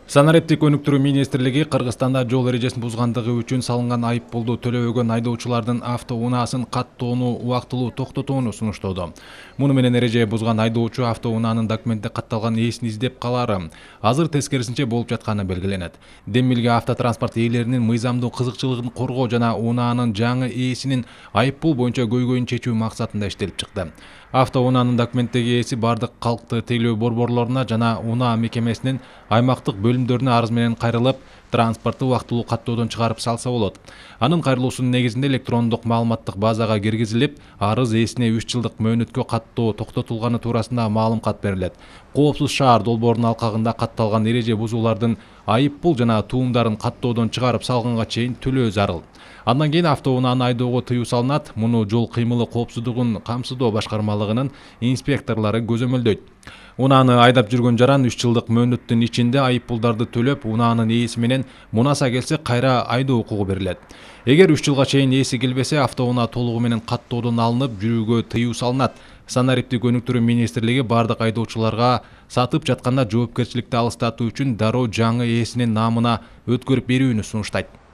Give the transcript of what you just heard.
Санариптик өнүктүрүү министрлиги Кыргызстанда жол эрежесин бузгандыгы үчүн салынган айып пулду төлөбөгөн айдоочулардын автоунаасын каттоону убактылуу токтотууну сунуштоодо. Муну менен эреже бузган айдоочу автоунаанын документте катталган ээсин издеп калаары азыр тескерисинче болуп жатканы белгиленет. Демилге автотранспорт ээлеринин мыйзамдуу кызыкчылыгын коргоо жана унаанын жаңы ээсинин айып пул боюнча көйгөйүн чечүү максатында иштелип чыкты. Автоунаанын документтеги ээси бардык калкты тейлөө борборлоруна жана унаа мекемесинин аймактык бөлүмдөрүнө арыз менен кайрылып, транспорту убактылуу каттоодон чыгарып салса болот. Анын кайрылуусунун негизинде электрондук маалыматтык базага киргизилип, арыз ээсине 3 жылдык мөөнөткө каттоо токтотулганы туурасында маалымат берилет. Коопсуз шаар долбоорунун алкагында катталган эреже бузуулардын айып пул жана туумдарын каттоодон чыгарып салганга чейин төлөө зарыл. Андан кийин автоунааны айдоого тыюу салынат. Муну жол кыймылы коопсуздугун камсыздоо башкармалыгынын инспекторлору көзөмөлдөйт. Унааны айдап жүргөн жаран 3 жылдык мөөнөттүн ичинде айып пулдарды төлөп, унаанын ээси менен мунаса келсе кайра айдоо укугу берилет. Эгер 3 жылга чейин ээси келбесе, автоунаа толугу менен каттоодон алынып, жүрүүгө тыюу салынат. Санариптик өнүктүрүү министрлиги бардык айдоочуларга сатып жатканда жоопкерчиликти алыстатуу үчүн дароо жаңы ээсинин наамына өткөрүп берүүнү сунуштайт.